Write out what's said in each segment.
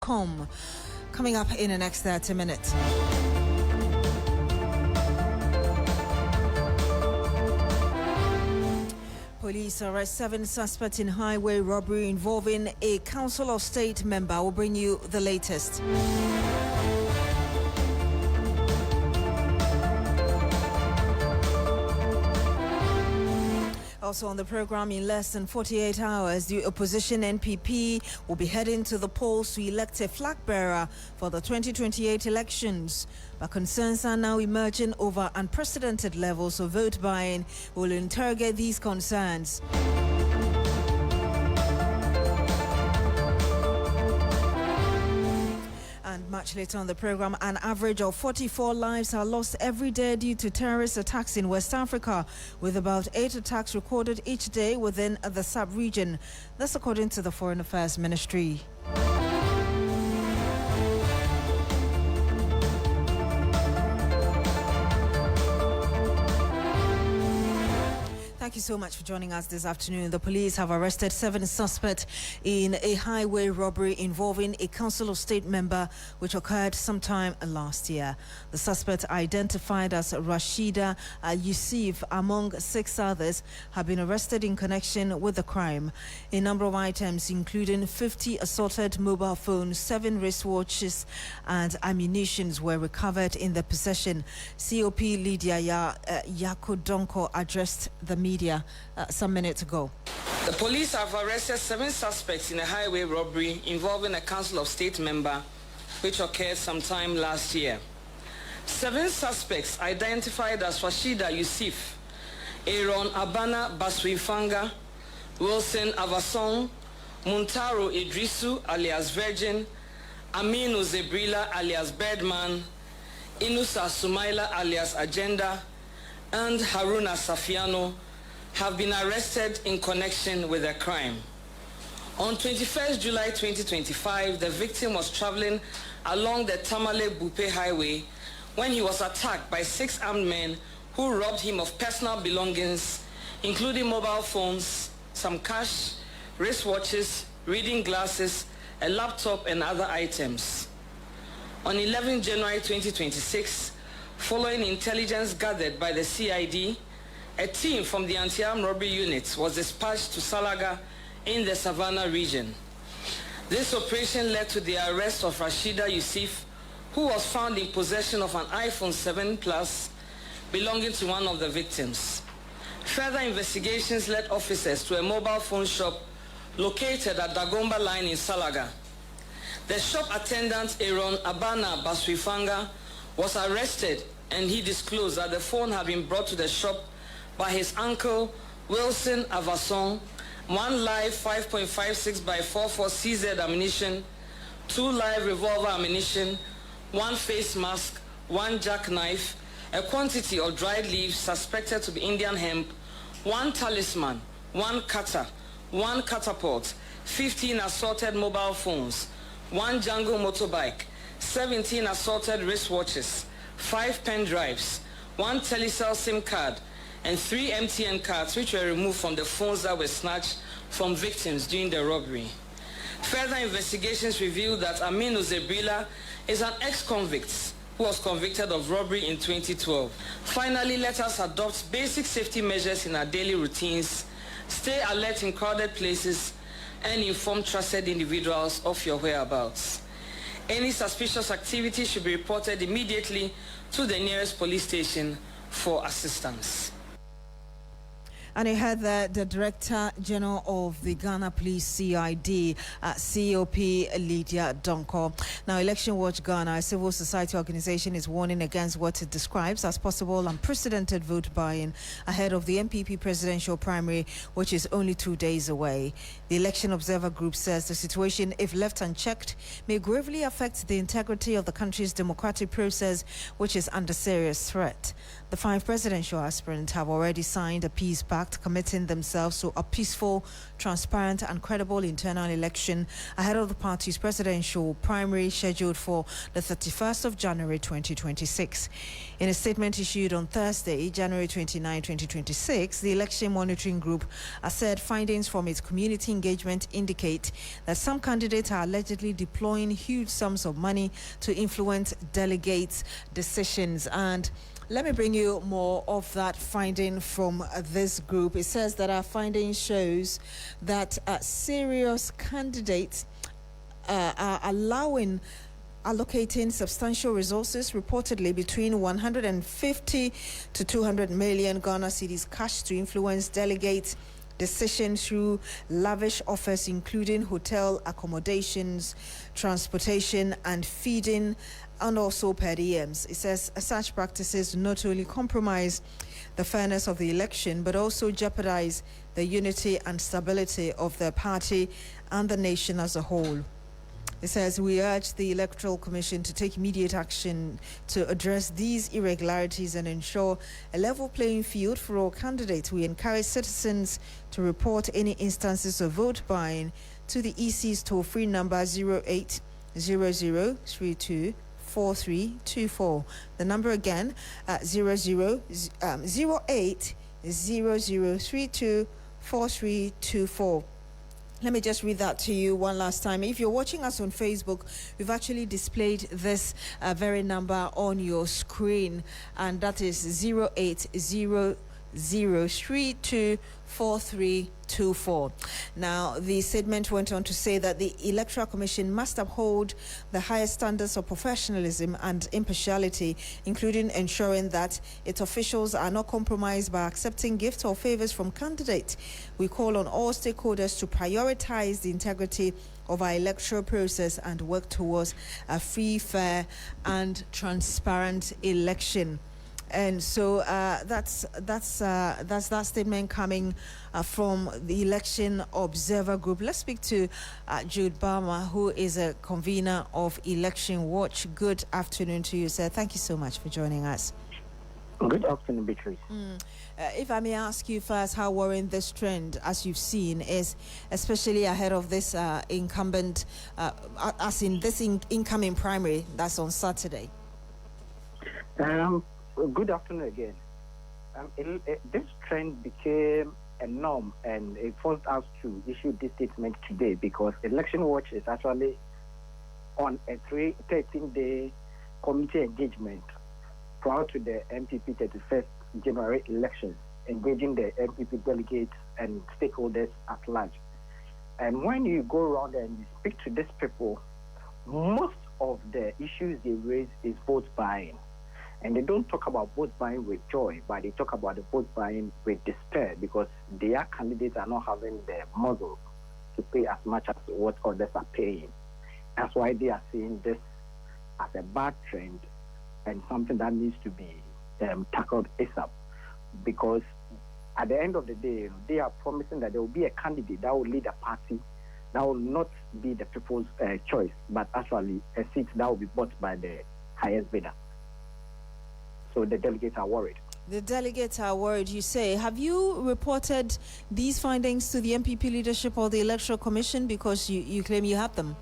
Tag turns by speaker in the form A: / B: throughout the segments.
A: gmail.com. Coming up in the next 30 minutes. Police arrest 7 suspects in highway robbery involving a Council of State member. We'll bring you the latest. Also on the program, in less than 48 hours, the opposition NPP will be heading to the polls to elect a flagbearer for the 2028 elections. But concerns are now emerging over unprecedented levels of vote buying. We'll interrogate these concerns. And much later on the program, an average of 44 lives are lost every day due to terrorist attacks in West Africa, with about 8 attacks recorded each day within the sub-region. That's according to the Foreign Affairs Ministry. Thank you so much for joining us this afternoon. The police have arrested 7 suspects in a highway robbery involving a Council of State member, which occurred sometime last year. The suspect, identified as Rashida Yusuf, among 6 others, have been arrested in connection with the crime. A number of items, including 50 assorted mobile phones, 7 wristwatches, and ammunition, were recovered in their possession. COP Lydia Yakodonko addressed the media some minutes ago.
B: The police have arrested 7 suspects in a highway robbery involving a Council of State member, which occurred sometime last year. 7 suspects identified as Rashida Yusuf, Aaron Abana Baswifanga, Wilson Avasong, Muntaro Idrisu alias Virgin, Aminu Zebrila alias Birdman, Inusa Sumaila alias Agenda, and Haruna Safiano have been arrested in connection with the crime. On 21st July 2025, the victim was traveling along the Tamale-Bupe highway when he was attacked by 6 armed men who robbed him of personal belongings, including mobile phones, some cash, wristwatches, reading glasses, a laptop, and other items. On 11 January 2026, following intelligence gathered by the CID, a team from the anti-armed robbery unit was dispatched to Salaga in the Savannah region. This operation led to the arrest of Rashida Yusuf, who was found in possession of an iPhone 7 Plus belonging to one of the victims. Further investigations led officers to a mobile phone shop located at Dagomba Line in Salaga. The shop attendant, Aaron Abana Baswifanga, was arrested, and he disclosed that the phone had been brought to the shop by his uncle, Wilson Avasong, 1 live 5.56 by 44 CZ ammunition, 2 live revolver ammunition, 1 face mask, 1 jackknife, a quantity of dried leaves suspected to be Indian hemp, 1 talisman, 1 cutter, 1 catapult, 15 assorted mobile phones, 1 Django motorbike, 17 assorted wristwatches, 5 pen drives, 1 Telecel SIM card, and 3 MTN cards, which were removed from the phones that were snatched from victims during the robbery. Further investigations revealed that Aminu Zebrila is an ex-convict who was convicted of robbery in 2012. Finally, let us adopt basic safety measures in our daily routines, stay alert in crowded places, and inform trusted individuals of your whereabouts. Any suspicious activity should be reported immediately to the nearest police station for assistance.
A: And I heard that the Director General of the Ghana Police CID, COP Lydia Donko. Now, Election Watch Ghana, a civil society organization, is warning against what it describes as possible unprecedented vote buying ahead of the NPP presidential primary, which is only 2 days away. The Election Observer Group says the situation, if left unchecked, may gravely affect the integrity of the country's democratic process, which is under serious threat. The 5 presidential aspirants have already signed a peace pact Act, committing themselves to a peaceful, transparent and credible internal election ahead of the party's presidential primary scheduled for the 31st of January 2026. In a statement issued on Thursday, January 29, 2026, the Election Monitoring Group said findings from its community engagement indicate that some candidates are allegedly deploying huge sums of money to influence delegates' decisions. And let me bring you more of that finding from this group. It says that our finding shows that serious candidates are allocating substantial resources, reportedly between 150 to 200 million Ghana cedis cash, to influence delegates' decisions through lavish offers, including hotel accommodations, transportation and feeding, and also per diems. It says such practices not only compromise the fairness of the election, but also jeopardize the unity and stability of the party and the nation as a whole. It says, we urge the Electoral Commission to take immediate action to address these irregularities and ensure a level playing field for all candidates. We encourage citizens to report any instances of vote buying to the EC's toll-free number 0800324324. The number again, 0800324324. Let me just read that to you one last time. If you're watching us on Facebook, we've actually displayed this very number on your screen, and that is 0800324324. Now, the statement went on to say that the Electoral Commission must uphold the highest standards of professionalism and impartiality, including ensuring that its officials are not compromised by accepting gifts or favors from candidates. We call on all stakeholders to prioritize the integrity of our electoral process and work towards a free, fair and transparent election. And so that's that statement coming from the Election Observer Group. Let's speak to Jude Balmer, who is a convener of Election Watch. Good afternoon to you, sir. Thank you so much for joining us.
C: Good afternoon, Beatrice.
A: If I may ask you first, how worrying this trend, as you've seen, is, especially ahead of this incumbent, as in this incoming primary that's on Saturday?
C: Good afternoon again. This trend became a norm, and it forced us to issue this statement today because Election Watch is actually on a 13-day committee engagement prior to the NPP 31st January elections, engaging the NPP delegates and stakeholders at large. And when you go around and you speak to these people, most of the issues they raise is vote buying. And they don't talk about vote buying with joy, but they talk about the vote buying with despair because their candidates are not having the muscle to pay as much as what others are paying. That's why they are seeing this as a bad trend and something that needs to be tackled ASAP. Because at the end of the day, they are promising that there will be a candidate that will lead a party that will not be the people's choice, but actually a seat that will be bought by the highest bidder. So the delegates are worried.
A: The delegates are worried, you say. Have you reported these findings to the NPP leadership or the Electoral Commission, because you claim you have them?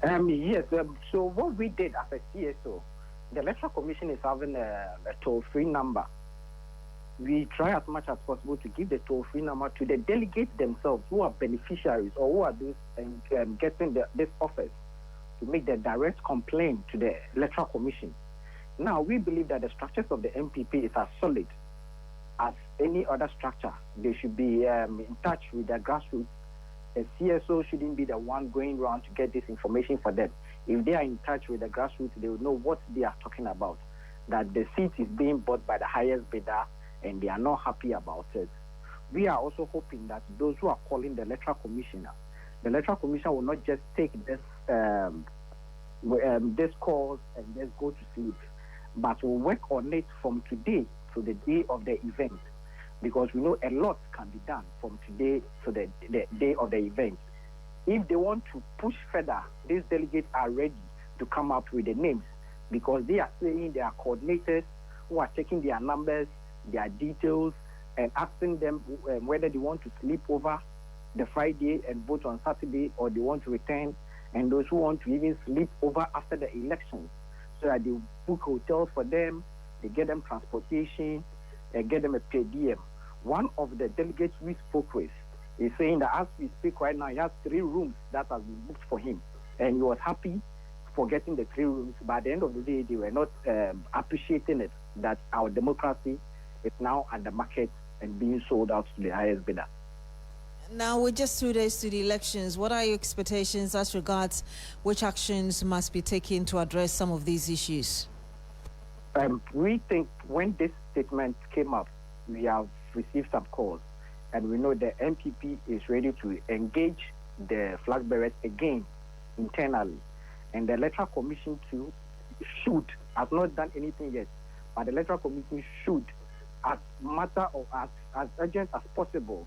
C: Yes. So what we did as a CSO, the Electoral Commission is having a toll-free number. We try as much as possible to give the toll-free number to the delegates themselves who are beneficiaries or who are those getting this offers to make the direct complaint to the Electoral Commission. Now, we believe that the structures of the NPP is as solid as any other structure. They should be in touch with the grassroots. The CSO shouldn't be the one going around to get this information for them. If they are in touch with the grassroots, they will know what they are talking about, that the seat is being bought by the highest bidder and they are not happy about it. We are also hoping that those who are calling the Electoral Commissioner, the Electoral Commissioner will not just take this calls and just go to sleep, but will work on it from today to the day of the event, because we know a lot can be done from today to the day of the event. If they want to push further, these delegates are ready to come up with the names, because they are saying they are coordinators who are taking their numbers, their details, and asking them whether they want to sleep over the Friday and vote on Saturday, or they want to return, and those who want to even sleep over after the elections, so that they book hotels for them, they get them transportation, and get them a per diem. One of the delegates we spoke with is saying that as we speak right now, he has 3 rooms that have been booked for him, and he was happy for getting the 3 rooms, but at the end of the day, they were not appreciating it, that our democracy is now at the market and being sold out to the highest bidder.
A: Now, with just 2 days to the elections, what are your expectations as regards which actions must be taken to address some of these issues?
C: We think when this statement came up, we have received some calls, and we know the NPP is ready to engage the flag bearers again internally. And the Electoral Commission too should, has not done anything yet, but the Electoral Commission should, as matter of as urgent as possible,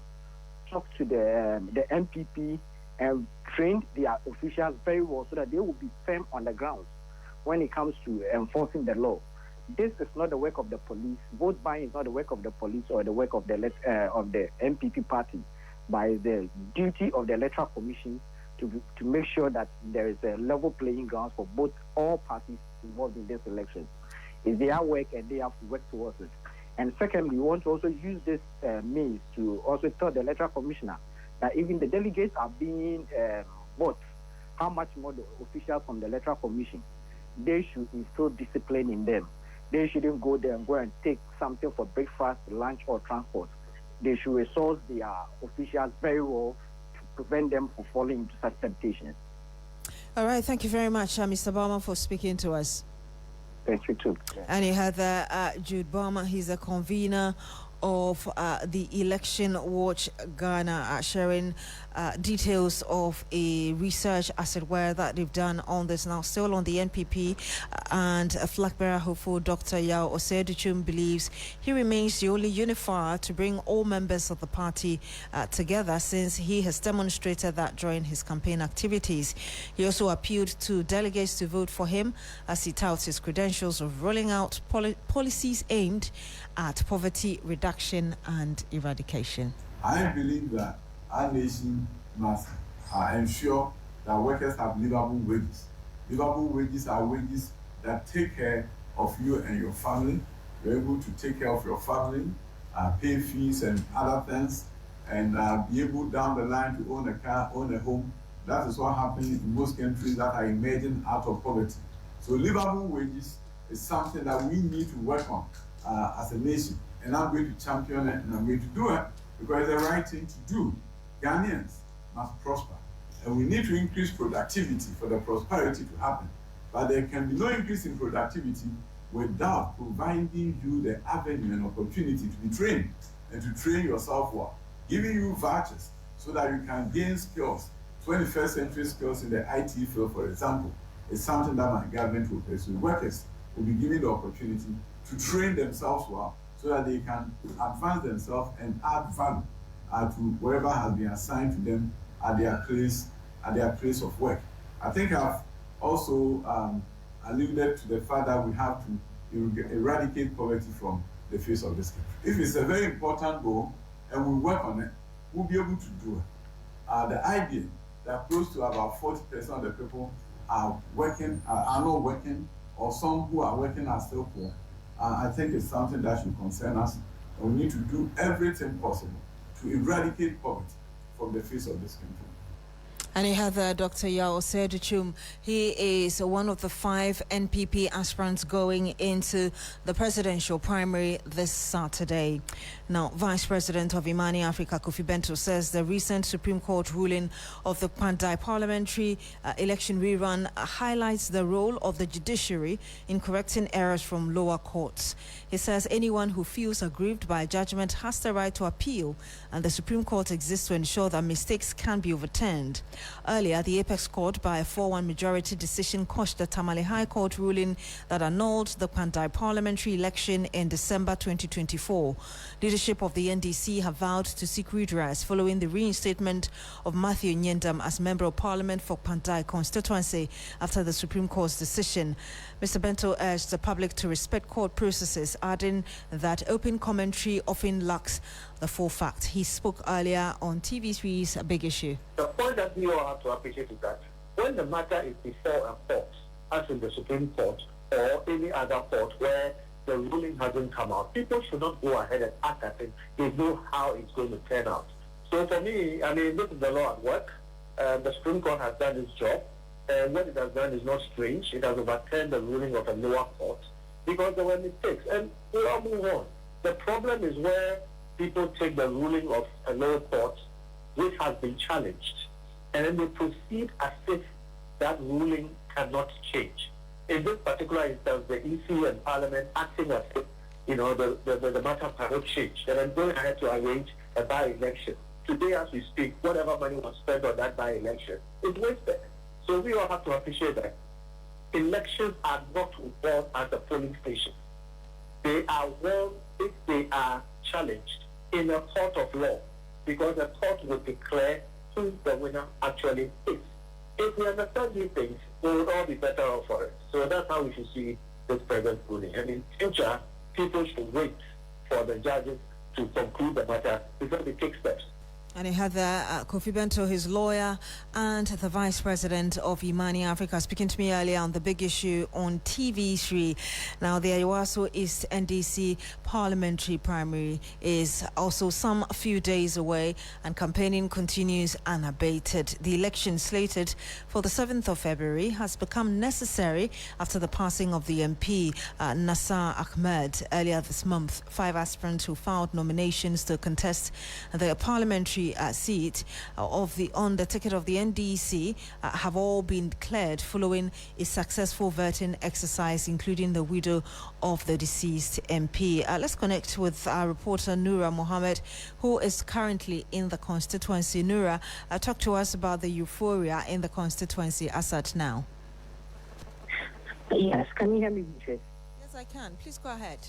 C: talk to the NPP and train their officials very well so that they will be firm on the ground when it comes to enforcing the law. This is not the work of the police. Vote buying is not the work of the police or the work of the NPP party, but the duty of the Electoral Commission to make sure that there is a level playing ground for both all parties involved in this election. It's their work, and they have to work towards it. And secondly, we want to also use this means to also tell the Electoral Commissioner that even the delegates are being bought, how much more the officials from the Electoral Commission, they should instill discipline in them. They shouldn't go there and take something for breakfast, lunch, or transport. They should resource their officials very well to prevent them from falling into such temptations.
A: All right, thank you very much, Mr. Bauman, for speaking to us.
C: Thank you too.
A: And you had Jude Bauman, he's a convener of the Election Watch Ghana, sharing details of a research, as it were, that they've done on this. Now, still on the NPP, and a flag bearer hopeful, Dr. Yao Oseduchum, believes he remains the only unifier to bring all members of the party together, since he has demonstrated that during his campaign activities. He also appealed to delegates to vote for him, as he touts his credentials of rolling out policies aimed at poverty reduction and eradication.
D: I believe that our nation must ensure that workers have livable wages. Livable wages are wages that take care of you and your family. You're able to take care of your family, pay fees and other things, and be able down the line to own a car, own a home. That is what happens in most countries that are emerging out of poverty. So livable wages is something that we need to work on as a nation. And I'm going to champion it, and I'm going to do it because it's the right thing to do. Ghanaians must prosper, and we need to increase productivity for the prosperity to happen. But there can be no increase in productivity without providing you the avenue and opportunity to be trained and to train yourself well, giving you vouchers so that you can gain skills, 21st century skills in the IT field, for example, is something that my government will pursue. Workers will be given the opportunity to train themselves well so that they can advance themselves and add value to wherever has been assigned to them at their place of work. I think I've also alluded to the fact that we have to eradicate poverty from the face of this country. If it's a very important goal and we work on it, we'll be able to do it. The idea that close to about 40% of the people are not working, or some who are working are still poor, I think it's something that should concern us, and we need to do everything possible to eradicate poverty from the face of this country.
A: And you have Dr. Yao Oseduchum. He is one of the 5 NPP aspirants going into the presidential primary this Saturday. Now, Vice President of Imani Africa, Kofi Bento, says the recent Supreme Court ruling of the Midday parliamentary election rerun highlights the role of the judiciary in correcting errors from lower courts. He says anyone who feels aggrieved by a judgment has the right to appeal, and the Supreme Court exists to ensure that mistakes can be overturned. Earlier, the Apex Court, by a 4-1 majority decision, quashed the Tamale High Court ruling that annulled the Pandai parliamentary election in December 2024. Leadership of the NDC have vowed to seek redress following the reinstatement of Matthew Nyendam as Member of Parliament for Pandai constituency after the Supreme Court's decision. Mr. Bento urged the public to respect court processes, adding that open commentary often lacks the full fact. He spoke earlier on TV3's Big Issue.
E: The point that we all have to appreciate is that when the matter is before a court, as in the Supreme Court or any other court where the ruling hasn't come out, people should not go ahead and act as if they know how it's going to turn out. So for me, I mean, this is the law at work. The Supreme Court has done its job. And what it has done is not strange. It has overturned the ruling of a lower court because there were mistakes. And we all move on. The problem is where people take the ruling of a lower court, which has been challenged, and then they proceed as if that ruling cannot change. In this particular instance, the EC and Parliament acting as if, the matter cannot change, and then going ahead to arrange a by-election. Today, as we speak, whatever money was spent on that by-election is wasted. So we all have to appreciate that elections are not won at the polling station. They are won if they are challenged in a court of law, because the court will declare who the winner actually is. If we understand these things, we will all be better off for it. So that's how we should see this present ruling. And in future, people should wait for the judges to conclude the matter before they take steps.
A: And he had Kofi Bento, his lawyer, and the Vice President of Imani Africa, speaking to me earlier on the Big Issue on TV3. Now, the Ayawaso East NDC parliamentary primary is also some few days away, and campaigning continues unabated. The election slated for the 7th of February has become necessary after the passing of the MP, Nassar Ahmed, earlier this month. 5 aspirants who filed nominations to contest the parliamentary seat on the ticket of the NDC have all been declared following a successful voting exercise, including the widow of the deceased MP. Let's connect with our reporter Noura Mohammed, who is currently in the constituency. Noura, talk to us about the euphoria in the constituency as at now.
F: Yes, can you hear me, Beatrice?
A: Yes, I can. Please go ahead.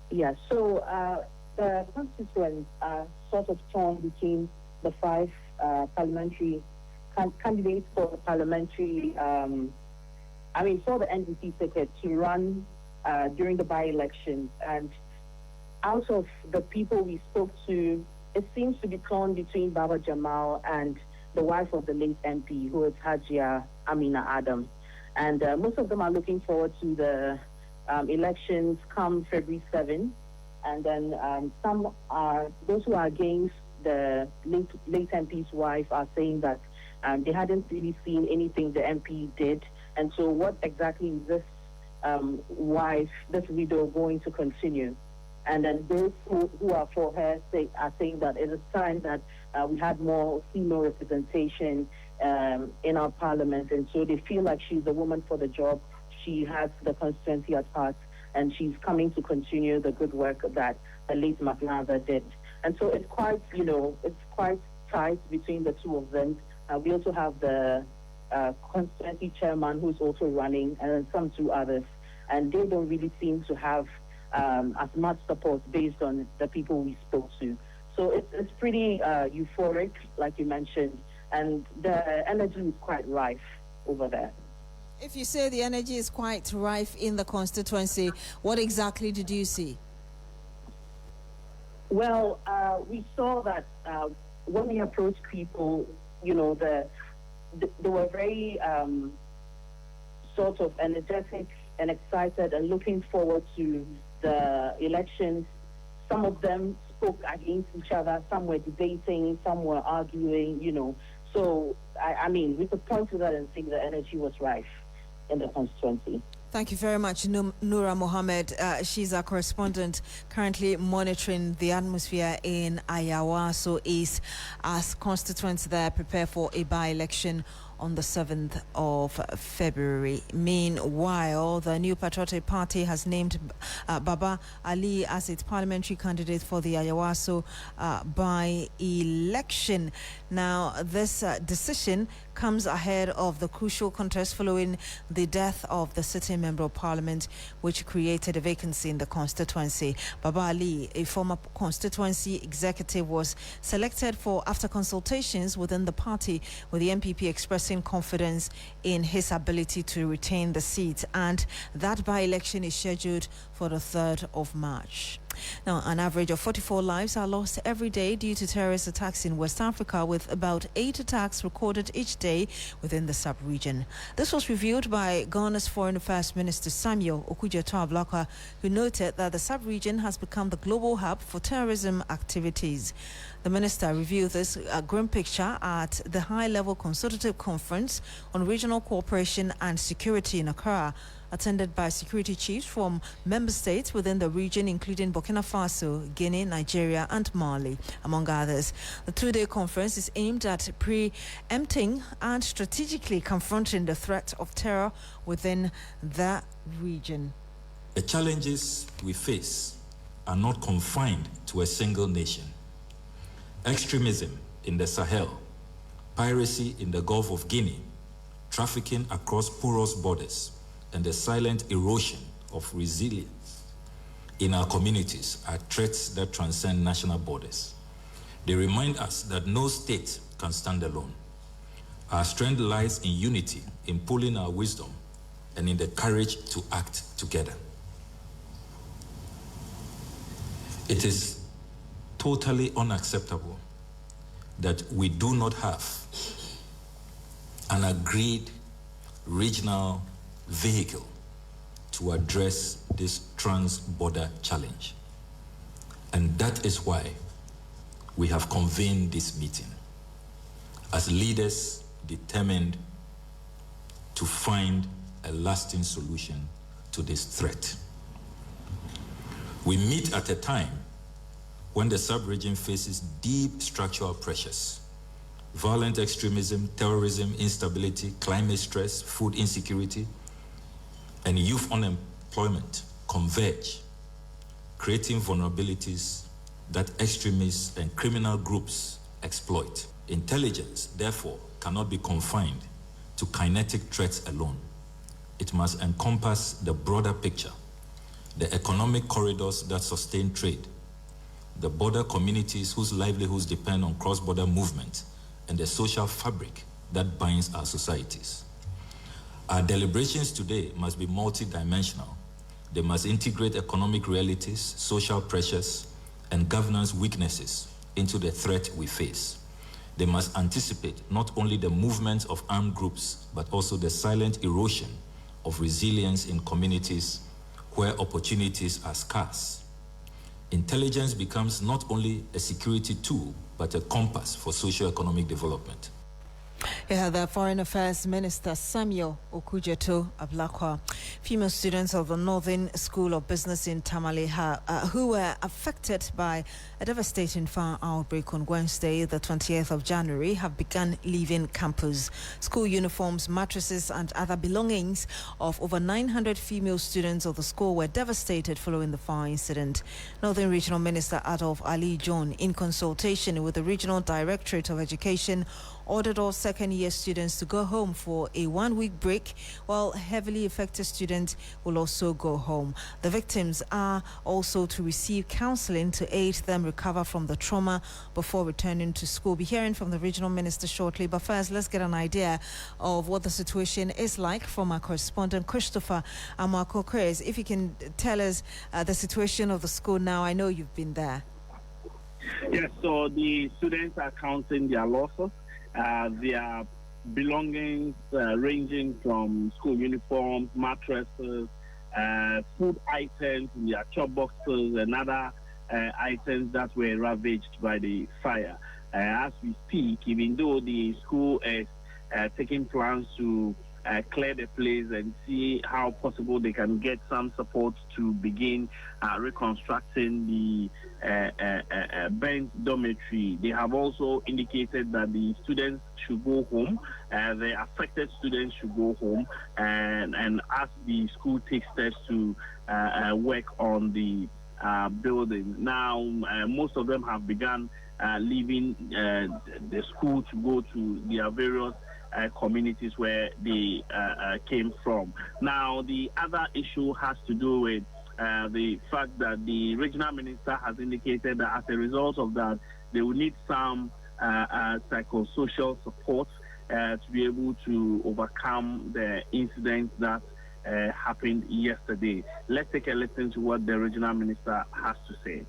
F: Yes, so the constituents are sort of torn between the 5 parliamentary candidates for the parliamentary, for the NDC ticket to run during the by-election. And out of the people we spoke to, it seems to be torn between Baba Jamal and the wife of the late MP, who is Hajia Amina Adam. And most of them are looking forward to the elections come February 7. And then some are, those who are against the late MP's wife are saying that they hadn't really seen anything the MP did. And so what exactly is this wife, this widow, going to continue? And then those who are for her are saying that it is time that we had more female representation in our parliament. And so they feel like she's the woman for the job. She has the constituency at heart, and she's coming to continue the good work that the late McNaza did. And so it's quite, it's quite tight between the two of them. We also have the constituency chairman who's also running, and then some 2 others. And they don't really seem to have as much support based on the people we spoke to. So it's pretty euphoric, like you mentioned, and the energy is quite rife over there.
A: If you say the energy is quite rife in the constituency, what exactly did you see?
F: Well, we saw that when we approached people, they were very sort of energetic and excited and looking forward to the elections. Some of them spoke against each other, some were debating, some were arguing, So, we could point to that and think the energy was rife in the constituency.
A: Thank you very much, Noura Mohammed. She's our correspondent currently monitoring the atmosphere in Ayawaso East as constituents there prepare for a by-election on the 7th of February. Meanwhile, the New Patriotic Party has named Baba Ali as its parliamentary candidate for the Ayawaso by-election. Now, this decision comes ahead of the crucial contest following the death of the sitting member of parliament, which created a vacancy in the constituency. Baba Ali, a former constituency executive, was selected for after consultations within the party, with the NPP expressing confidence in his ability to retain the seat, and that by-election is scheduled for the 3rd of March. Now, an average of 44 lives are lost every day due to terrorist attacks in West Africa, with about 8 attacks recorded each day within the sub-region. This was revealed by Ghana's Foreign Affairs Minister Samuel Okudzeto-Ablakwa, who noted that the sub-region has become the global hub for terrorism activities. The minister reviewed this grim picture at the high-level consultative conference on regional cooperation and security in Accra, attended by security chiefs from member states within the region, including Burkina Faso, Guinea, Nigeria, and Mali, among others. The two-day conference is aimed at preempting and strategically confronting the threat of terror within the region.
G: The challenges we face are not confined to a single nation. Extremism in the Sahel, piracy in the Gulf of Guinea, trafficking across porous borders, and the silent erosion of resilience in our communities are threats that transcend national borders. They remind us that no state can stand alone. Our strength lies in unity, in pooling our wisdom, and in the courage to act together. It is totally unacceptable that we do not have an agreed regional vehicle to address this trans-border challenge. And that is why we have convened this meeting as leaders determined to find a lasting solution to this threat. We meet at a time when the sub-region faces deep structural pressures: violent extremism, terrorism, instability, climate stress, food insecurity, and youth unemployment converge, creating vulnerabilities that extremists and criminal groups exploit. Intelligence, therefore, cannot be confined to kinetic threats alone. It must encompass the broader picture, the economic corridors that sustain trade, the border communities whose livelihoods depend on cross-border movement, and the social fabric that binds our societies. Our deliberations today must be multidimensional. They must integrate economic realities, social pressures, and governance weaknesses into the threat we face. They must anticipate not only the movement of armed groups, but also the silent erosion of resilience in communities where opportunities are scarce. Intelligence becomes not only a security tool, but a compass for socio-economic development.
A: Yeah, the Foreign Affairs Minister Samuel Okudzeto-Ablakwa. Female students of the Northern School of Business in Tamale who were affected by a devastating fire outbreak on Wednesday, the 20th of January, have begun leaving campus. School uniforms, mattresses, and other belongings of over 900 female students of the school were devastated following the fire incident. Northern Regional Minister Adolf Ali John, in consultation with the Regional Directorate of Education, ordered all second-year students to go home for a one-week break, while heavily affected students will also go home. The victims are also to receive counseling to aid them recover from the trauma before returning to school. We'll be hearing from the regional minister shortly, but first let's get an idea of what the situation is like from our correspondent Christopher Amakokres. If you can tell us the situation of the school now. I know you've been there.
H: Yes, so the students are counting their losses. Their belongings ranging from school uniforms, mattresses, food items, their chop boxes, and other items that were ravaged by the fire. As we speak, even though the school is taking plans to clear the place and see how possible they can get some support to begin reconstructing the burnt dormitory. They have also indicated that the students should go home, the affected students should go home, and ask the school take steps to work on the building. Now, most of them have begun leaving the school to go to their various communities where they came from. Now, the other issue has to do with the fact that the regional minister has indicated that as a result of that, they will need some psychosocial support to be able to overcome the incidents that happened yesterday. Let's take a listen to what the regional minister has to say.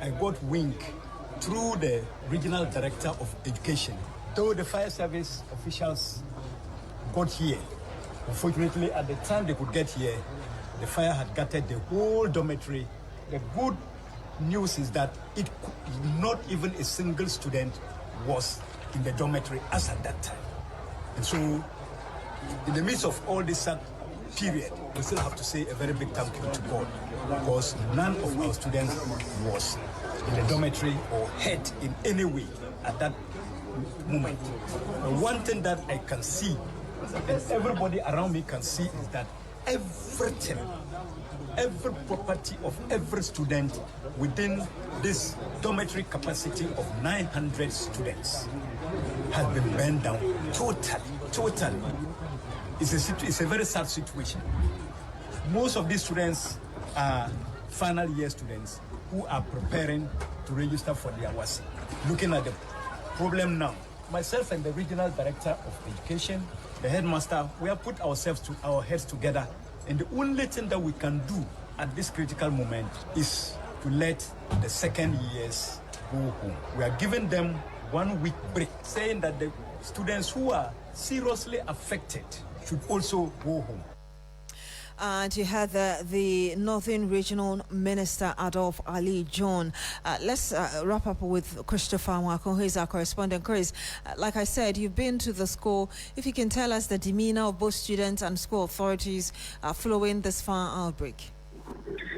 I: I got wink through the regional director of education. Though the fire service officials got here, unfortunately at the time they could get here, the fire had gutted the whole dormitory. The good news is that not even a single student was in the dormitory as at that time. And so in the midst of all this sad period, we still have to say a very big thank you to God, because none of our students was in the dormitory or hurt in any way at that moment. And one thing that I can see, and everybody around me can see, is that everything, every property of every student within this dormitory capacity of 900 students has been burned down totally. It's a very sad situation. Most of these students are final year students who are preparing to register for their WASI. Looking at the problem now, myself and the regional director of education, the headmaster, we have put our heads together, and the only thing that we can do at this critical moment is to let the second years go home. We are giving them 1 week break, saying that the students who are seriously affected should also go home.
A: And you had the Northern Regional Minister Adolf Ali John. Let's wrap up with Christopher Mwako, who is our correspondent. Chris, like I said, you've been to the school. If you can tell us the demeanor of both students and school authorities following this fire outbreak.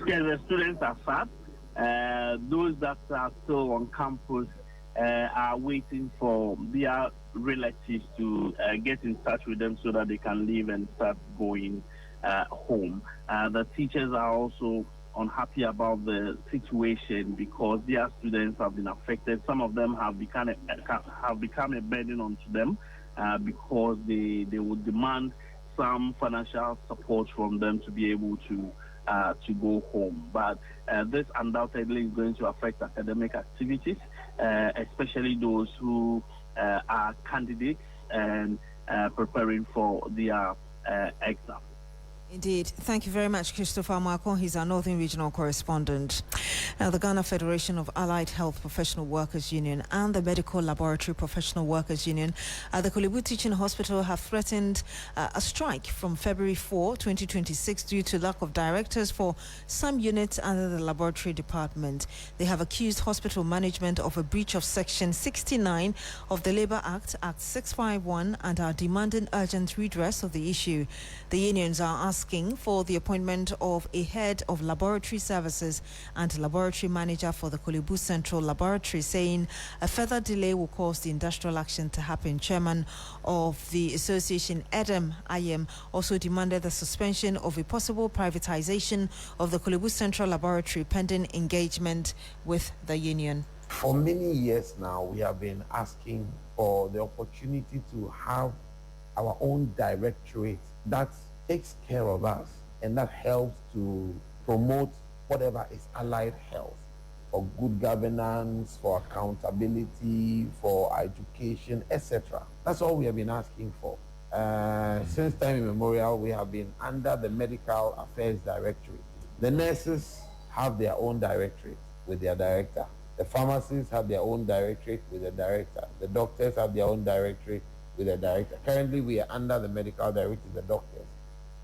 H: Yes, the students are sad. Those that are still on campus are waiting for their relatives to get in touch with them so that they can leave and start going home. The teachers are also unhappy about the situation because their students have been affected. Some of them have become a burden onto them because they would demand some financial support from them to be able to go home. But this undoubtedly is going to affect academic activities, especially those who are candidates and preparing for their exam.
A: Indeed. Thank you very much, Christopher Mwako. He's our Northern Regional Correspondent. Now, the Ghana Federation of Allied Health Professional Workers Union and the Medical Laboratory Professional Workers Union at the Kolebu Teaching Hospital have threatened a strike from February 4, 2026 due to lack of directors for some units under the laboratory department. They have accused hospital management of a breach of Section 69 of the Labour Act, Act 651, and are demanding urgent redress of the issue. The unions are asking for the appointment of a head of laboratory services and laboratory manager for the Kolebu Central Laboratory, saying a further delay will cause the industrial action to happen. Chairman of the association, Adam Ayem, also demanded the suspension of a possible privatization of the Kolebu Central Laboratory pending engagement with the union.
J: For many years now, we have been asking for the opportunity to have our own directorate that takes care of us and that helps to promote whatever is allied health, for good governance, for accountability, for education, etc. That's all we have been asking for. Since time immemorial, we have been under the Medical Affairs Directorate. The nurses have their own directorate with their director. The pharmacists have their own directorate with a director. The doctors have their own directorate with a director. Currently, we are under the medical directorate, the doctors.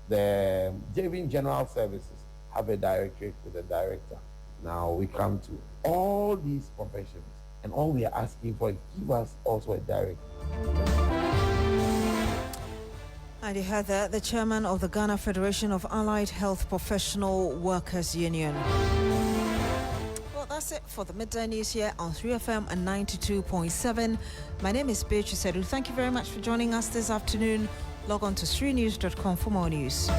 J: The JV General Services have a directorate with a director. Now we come to all these professions, and all we are asking for is give us also a director.
A: And you heard that the chairman of the Ghana Federation of Allied Health Professional Workers Union. Well, that's it for the Midday News here on 3FM and 92.7. My name is Beatrice Adu. Thank you very much for joining us this afternoon. Log on to 3news.com for more news.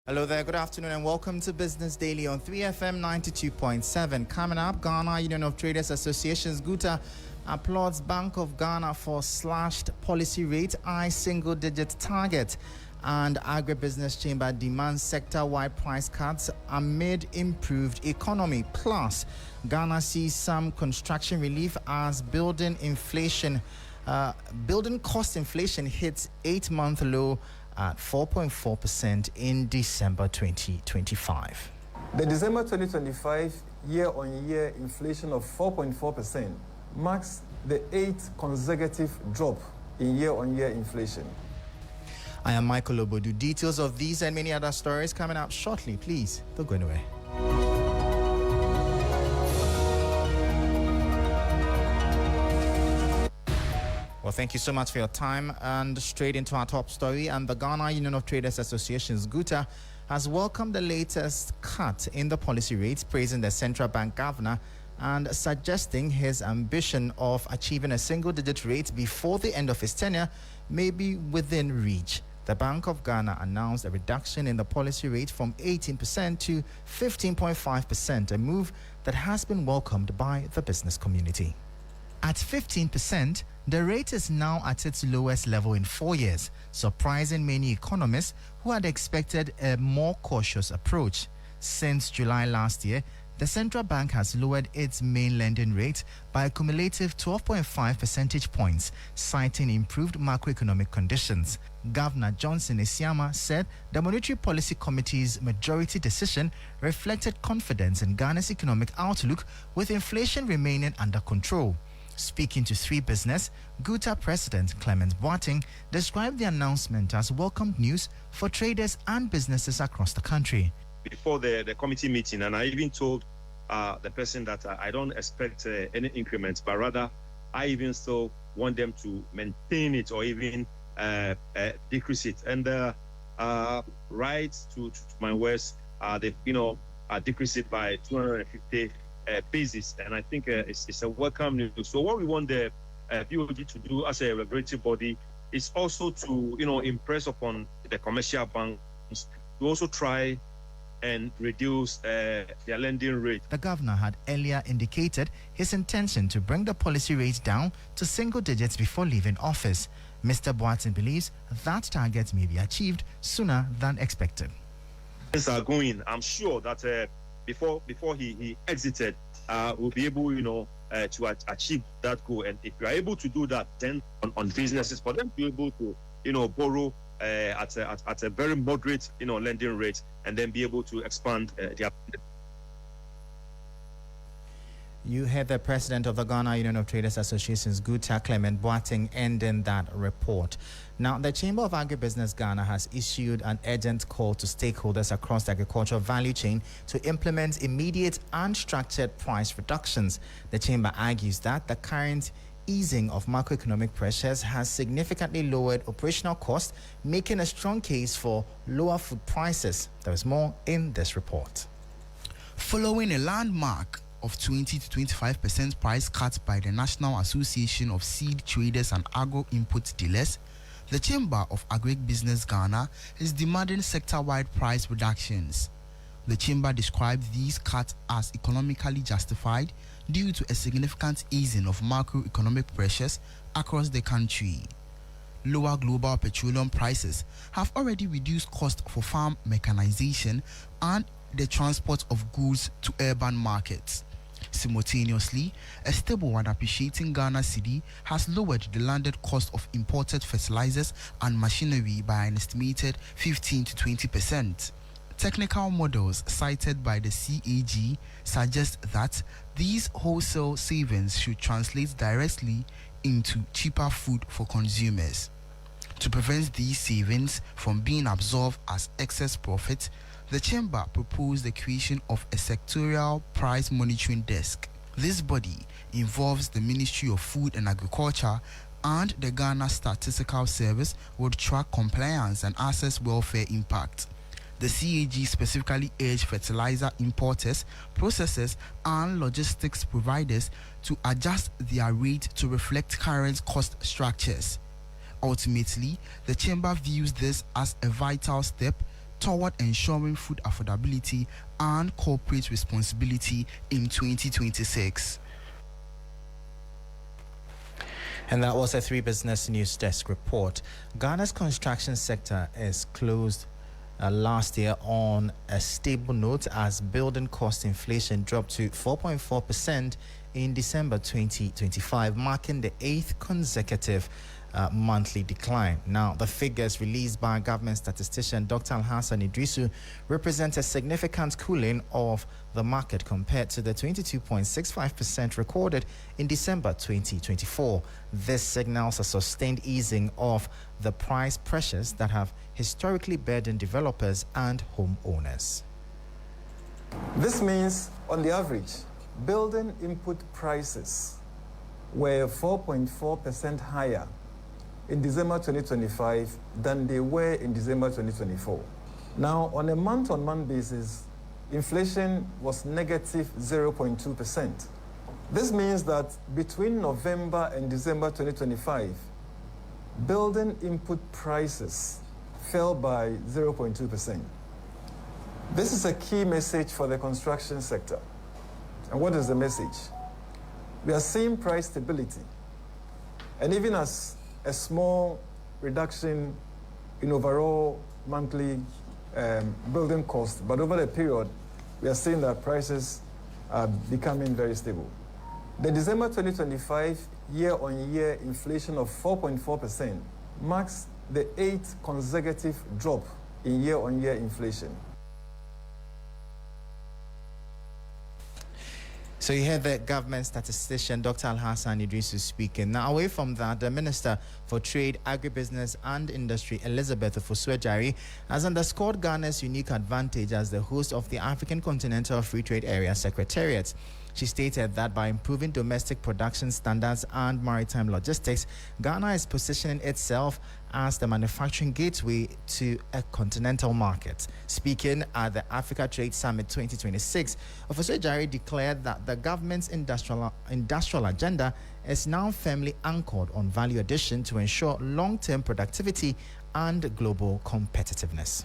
K: Hello there, good afternoon and welcome to Business Daily on 3FM 92.7. Coming up, Ghana Union of Traders Associations GUTA applauds Bank of Ghana for slashed policy rate, single-digit target, and Agribusiness Chamber demands sector-wide price cuts amid improved economy. Plus, Ghana sees some construction relief as building cost inflation hits 8-month low at 4.4% in December 2025.
L: The December 2025 year-on-year inflation of 4.4% marks the 8th consecutive drop in year-on-year inflation.
K: I am Michael Obodu. Details of these and many other stories coming up shortly. Please, don't go anywhere. Well, thank you so much for your time, and straight into our top story. And the Ghana Union of Traders Associations GUTA has welcomed the latest cut in the policy rates, praising the central bank governor and suggesting his ambition of achieving a single-digit rate before the end of his tenure may be within reach. The Bank of Ghana announced a reduction in the policy rate from 18% to 15.5%, a move that has been welcomed by the business community. At 15%, the rate is now at its lowest level in 4 years, surprising many economists who had expected a more cautious approach. Since July last year, the central bank has lowered its main lending rate by a cumulative 12.5 percentage points, citing improved macroeconomic conditions. Governor Johnson Esiama said the Monetary Policy Committee's majority decision reflected confidence in Ghana's economic outlook, with inflation remaining under control. Speaking to 3 Business, GUTA President Clement Boateng described the announcement as welcomed news for traders and businesses across the country.
M: Before the committee meeting, and I even told the person that I don't expect any increments, but rather I even still want them to maintain it or even decrease it. And right to my words, they've decreased it by 250 basis, and I think it's a welcome news. So what we want the BOG to do as a regulatory body is also to impress upon the commercial banks to also try and reduce their lending rate.
K: The governor had earlier indicated his intention to bring the policy rate down to single digits before leaving office. Mr. Boateng believes that target may be achieved sooner than expected.
M: Things are going. I'm sure that before he exited, we'll be able, to achieve that goal. And if we are able to do that, then on businesses, for them to be able to, borrow at a very moderate, lending rate, and then be able to expand their.
K: You heard the president of the Ghana Union of Traders Associations, Guta Clement Boateng, ending that report. Now, the Chamber of Agribusiness Ghana has issued an urgent call to stakeholders across the agricultural value chain to implement immediate and structured price reductions. The Chamber argues that the current easing of macroeconomic pressures has significantly lowered operational costs, making a strong case for lower food prices. There is more in this report.
N: Following a landmark of 20 to 25% price cuts by the National Association of Seed Traders and Agro-Input Dealers, the Chamber of Agribusiness Ghana is demanding sector-wide price reductions. The Chamber described these cuts as economically justified due to a significant easing of macroeconomic pressures across the country. Lower global petroleum prices have already reduced costs for farm mechanization and the transport of goods to urban markets. Simultaneously, a stable and appreciating Ghana cedi has lowered the landed cost of imported fertilizers and machinery by an estimated 15 to 20%. Technical models cited by the CAG suggest that these wholesale savings should translate directly into cheaper food for consumers. To prevent these savings from being absorbed as excess profit, the Chamber proposed the creation of a sectorial price monitoring desk. This body involves the Ministry of Food and Agriculture and the Ghana Statistical Service would track compliance and assess welfare impact. The CAG specifically urged fertilizer importers, processors, and logistics providers to adjust their rate to reflect current cost structures. Ultimately, the Chamber views this as a vital step toward ensuring food affordability and corporate responsibility in 2026.
K: And that was a 3 Business News Desk report. Ghana's construction sector is closed last year on a stable note as building cost inflation dropped to 4.4% in December 2025, marking the 8th consecutive monthly decline. Now, the figures released by government statistician Dr. Alhassan Idrisu represent a significant cooling of the market compared to the 22.65% recorded in December 2024. This signals a sustained easing of the price pressures that have historically burdened developers and homeowners.
L: This means, on the average, building input prices were 4.4% higher in December 2025 than they were in December 2024. Now, on a month-on-month basis, inflation was negative 0.2%. This means that between November and December 2025, building input prices fell by 0.2%. This is a key message for the construction sector. And what is the message? We are seeing price stability. And even as a small reduction in overall monthly building cost, but over the period, we are seeing that prices are becoming very stable. The December 2025 year-on-year inflation of 4.4% marks the 8th consecutive drop in year-on-year inflation.
K: So you heard the government statistician Dr. Alhassan Idrisu speaking. Now, away from that, the Minister for Trade, Agribusiness and Industry, Elizabeth Ofosu-Adjare, has underscored Ghana's unique advantage as the host of the African Continental Free Trade Area Secretariat. She stated that by improving domestic production standards and maritime logistics, Ghana is positioning itself as the manufacturing gateway to a continental market. Speaking at the Africa Trade Summit 2026, Ofosu-Adjare declared that the government's industrial agenda is now firmly anchored on value addition to ensure long-term productivity and global competitiveness.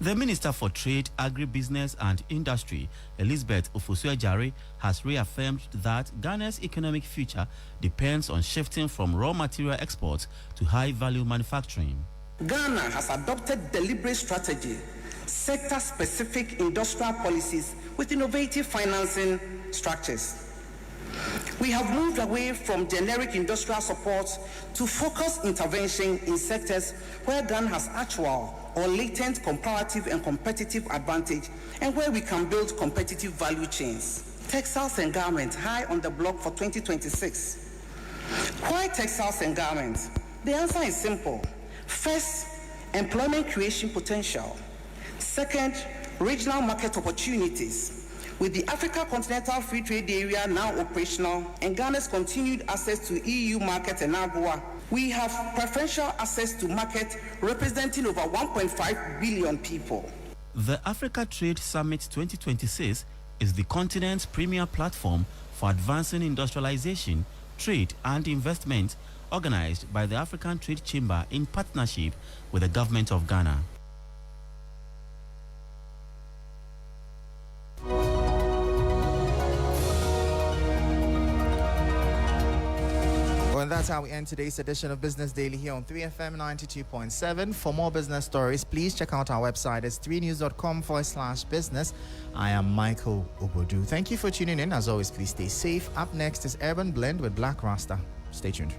O: The Minister for Trade, Agribusiness and Industry, Elizabeth Ofosu-Ajare, has reaffirmed that Ghana's economic future depends on shifting from raw material exports to high-value manufacturing.
P: Ghana has adopted deliberate strategy, sector-specific industrial policies with innovative financing structures. We have moved away from generic industrial support to focused intervention in sectors where Ghana has actual or latent comparative and competitive advantage and where we can build competitive value chains. Textiles and garments high on the block for 2026. Why textiles and garments? The answer is simple. First, employment creation potential. Second, regional market opportunities. With the Africa Continental Free Trade Area now operational and Ghana's continued access to EU market and AGOA, we have preferential access to market representing over 1.5 billion people.
O: The Africa Trade Summit 2026 is the continent's premier platform for advancing industrialization, trade and investment, organized by the African Trade Chamber in partnership with the government of Ghana.
K: Well, and that's how we end today's edition of Business Daily here on 3FM 92.7. For more business stories, please check out our website. It's 3news.com/business. I am Michael Obodu. Thank you for tuning in. As always, please stay safe. Up next is Urban Blend with Black Rasta. Stay tuned.